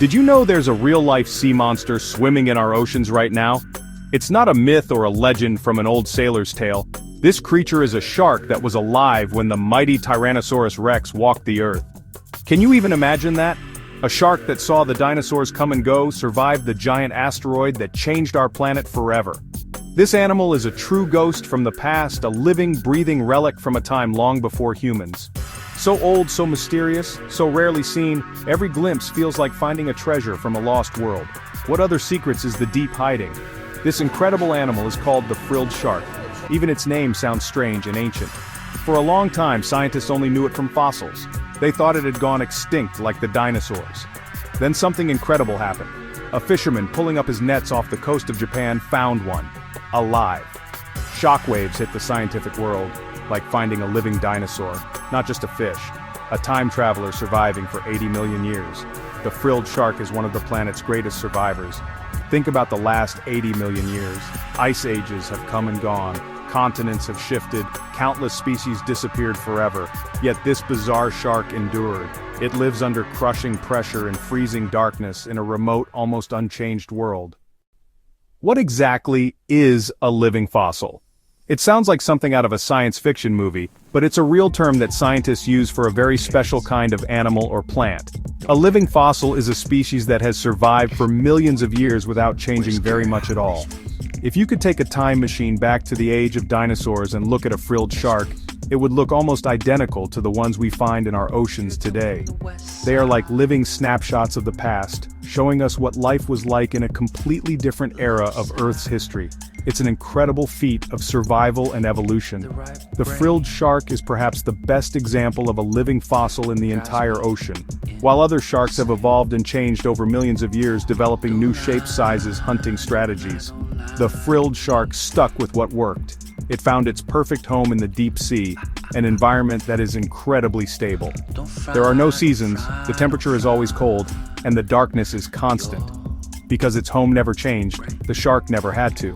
Did you know there's a real-life sea monster swimming in our oceans right now? It's not a myth or a legend from an old sailor's tale. This creature is a shark that was alive when the mighty Tyrannosaurus Rex walked the earth. Can you even imagine that? A shark that saw the dinosaurs come and go survived the giant asteroid that changed our planet forever. This animal is a true ghost from the past, a living, breathing relic from a time long before humans. So old, so mysterious, so rarely seen, every glimpse feels like finding a treasure from a lost world. What other secrets is the deep hiding? This incredible animal is called the frilled shark. Even its name sounds strange and ancient. For a long time, scientists only knew it from fossils. They thought it had gone extinct like the dinosaurs. Then something incredible happened. A fisherman pulling up his nets off the coast of Japan found one. Alive. Shockwaves hit the scientific world, like finding a living dinosaur, not just a fish, a time traveler surviving for 80 million years. The frilled shark is one of the planet's greatest survivors. Think about the last 80 million years. Ice ages have come and gone, continents have shifted, countless species disappeared forever, yet this bizarre shark endured. It lives under crushing pressure and freezing darkness in a remote, almost unchanged world. What exactly is a living fossil? It sounds like something out of a science fiction movie, but it's a real term that scientists use for a very special kind of animal or plant. A living fossil is a species that has survived for millions of years without changing very much at all. If you could take a time machine back to the age of dinosaurs and look at a frilled shark, it would look almost identical to the ones we find in our oceans today. They are like living snapshots of the past, showing us what life was like in a completely different era of Earth's history. It's an incredible feat of survival and evolution. The frilled shark is perhaps the best example of a living fossil in the entire ocean. While other sharks have evolved and changed over millions of years, developing new shapes, sizes, hunting strategies, the frilled shark stuck with what worked. It found its perfect home in the deep sea, an environment that is incredibly stable. There are no seasons, the temperature is always cold, and the darkness is constant. Because its home never changed, the shark never had to.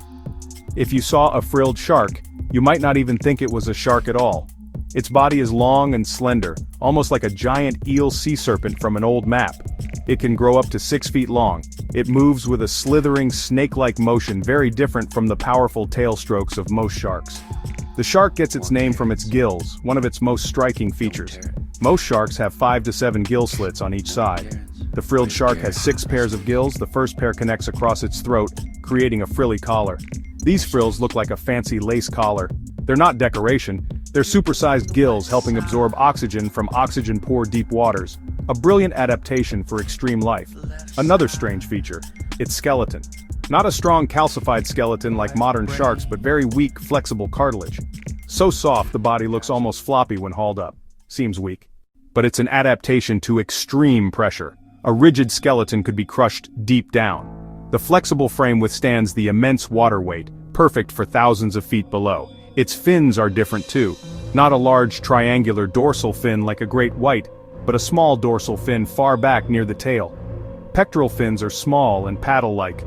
If you saw a frilled shark, you might not even think it was a shark at all. Its body is long and slender, almost like a giant eel sea serpent from an old map. It can grow up to 6 feet long. It moves with a slithering, snake-like motion very different from the powerful tail strokes of most sharks. The shark gets its name from its gills, one of its most striking features. Most sharks have 5 to 7 gill slits on each side. The frilled shark has 6 pairs of gills. The first pair connects across its throat, creating a frilly collar. These frills look like a fancy lace collar. They're not decoration, they're supersized gills helping absorb oxygen from oxygen-poor deep waters. A brilliant adaptation for extreme life. Another strange feature, its skeleton. Not a strong calcified skeleton like modern sharks, but very weak, flexible cartilage. So soft the body looks almost floppy when hauled up. Seems weak. But it's an adaptation to extreme pressure. A rigid skeleton could be crushed deep down. The flexible frame withstands the immense water weight, perfect for thousands of feet below. Its fins are different too. Not a large triangular dorsal fin like a great white, but a small dorsal fin far back near the tail. Pectoral fins are small and paddle-like.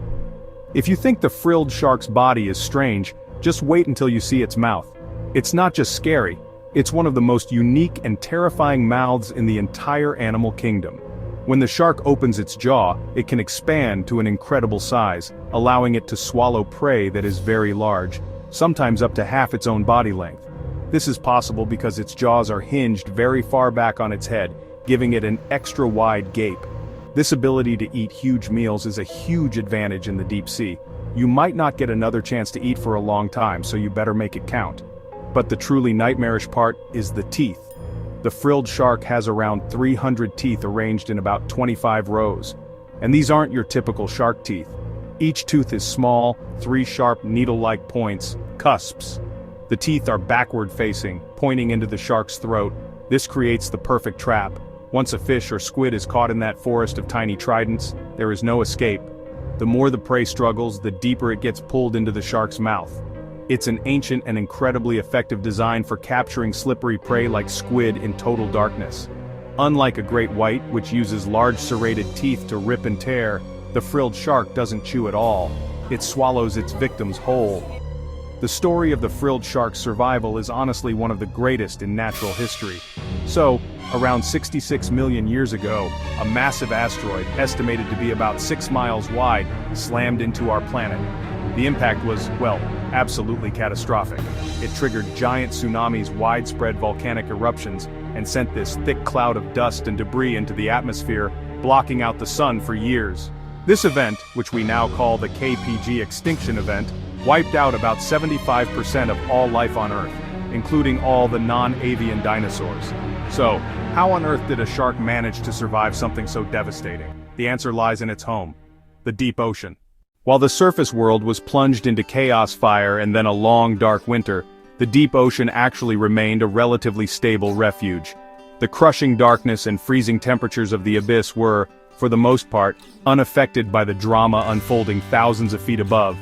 If you think the frilled shark's body is strange, just wait until you see its mouth. It's not just scary, it's one of the most unique and terrifying mouths in the entire animal kingdom. When the shark opens its jaw, it can expand to an incredible size, allowing it to swallow prey that is very large, sometimes up to half its own body length. This is possible because its jaws are hinged very far back on its head, giving it an extra wide gape. This ability to eat huge meals is a huge advantage in the deep sea. You might not get another chance to eat for a long time, so you better make it count. But the truly nightmarish part is the teeth. The frilled shark has around 300 teeth arranged in about 25 rows. And these aren't your typical shark teeth. Each tooth is small, 3 sharp needle-like points, cusps. The teeth are backward-facing, pointing into the shark's throat. This creates the perfect trap. Once a fish or squid is caught in that forest of tiny tridents, there is no escape. The more the prey struggles, the deeper it gets pulled into the shark's mouth. It's an ancient and incredibly effective design for capturing slippery prey like squid in total darkness. Unlike a great white, which uses large serrated teeth to rip and tear, the frilled shark doesn't chew at all. It swallows its victims whole. The story of the frilled shark's survival is honestly one of the greatest in natural history. So, around 66 million years ago, a massive asteroid, estimated to be about 6 miles wide, slammed into our planet. The impact was, well, absolutely catastrophic. It triggered giant tsunamis, widespread volcanic eruptions, and sent this thick cloud of dust and debris into the atmosphere, blocking out the sun for years. This event, which we now call the KPG extinction event, wiped out about 75% of all life on Earth, including all the non-avian dinosaurs. So, how on earth did a shark manage to survive something so devastating? The answer lies in its home, the deep ocean. While the surface world was plunged into chaos, fire, and then a long, dark winter, the deep ocean actually remained a relatively stable refuge. The crushing darkness and freezing temperatures of the abyss were, for the most part, unaffected by the drama unfolding thousands of feet above.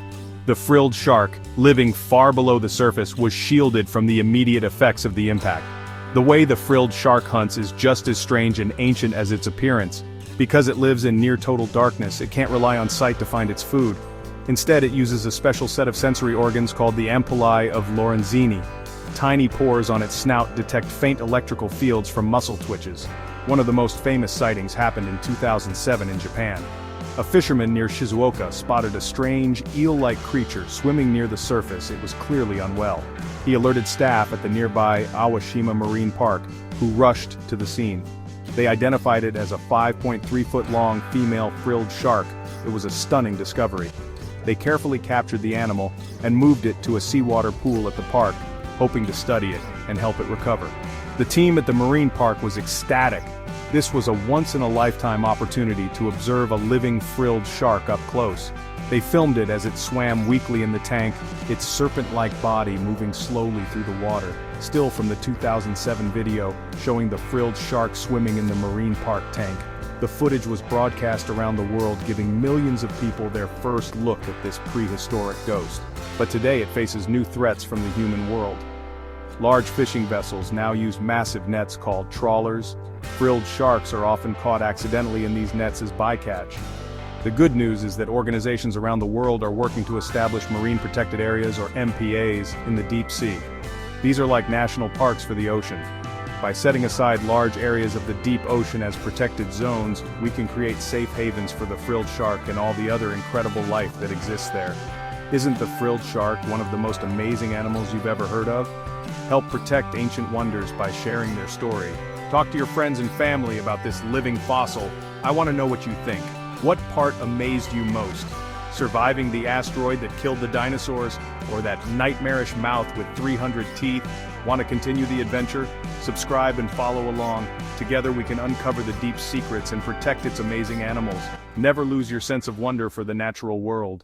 The frilled shark, living far below the surface, was shielded from the immediate effects of the impact. The way the frilled shark hunts is just as strange and ancient as its appearance. Because it lives in near total darkness, it can't rely on sight to find its food. Instead, it uses a special set of sensory organs called the ampullae of Lorenzini. Tiny pores on its snout detect faint electrical fields from muscle twitches. One of the most famous sightings happened in 2007 in Japan. A fisherman near Shizuoka spotted a strange, eel-like creature swimming near the surface. It was clearly unwell. He alerted staff at the nearby Awashima Marine Park, who rushed to the scene. They identified it as a 5.3-foot-long female frilled shark. It was a stunning discovery. They carefully captured the animal and moved it to a seawater pool at the park, hoping to study it and help it recover. The team at the marine park was ecstatic. This was a once-in-a-lifetime opportunity to observe a living frilled shark up close. They filmed it as it swam weakly in the tank, its serpent-like body moving slowly through the water, still from the 2007 video showing the frilled shark swimming in the marine park tank. The footage was broadcast around the world, giving millions of people their first look at this prehistoric ghost. But today it faces new threats from the human world. Large fishing vessels now use massive nets called trawlers. Frilled sharks are often caught accidentally in these nets as bycatch. The good news is that organizations around the world are working to establish marine protected areas, or MPAs, in the deep sea. These are like national parks for the ocean. By setting aside large areas of the deep ocean as protected zones, we can create safe havens for the frilled shark and all the other incredible life that exists there. Isn't the frilled shark one of the most amazing animals you've ever heard of? Help protect ancient wonders by sharing their story. Talk to your friends and family about this living fossil. I want to know what you think. What part amazed you most? Surviving the asteroid that killed the dinosaurs, or that nightmarish mouth with 300 teeth? Want to continue the adventure? Subscribe and follow along. Together we can uncover the deep secrets and protect its amazing animals. Never lose your sense of wonder for the natural world.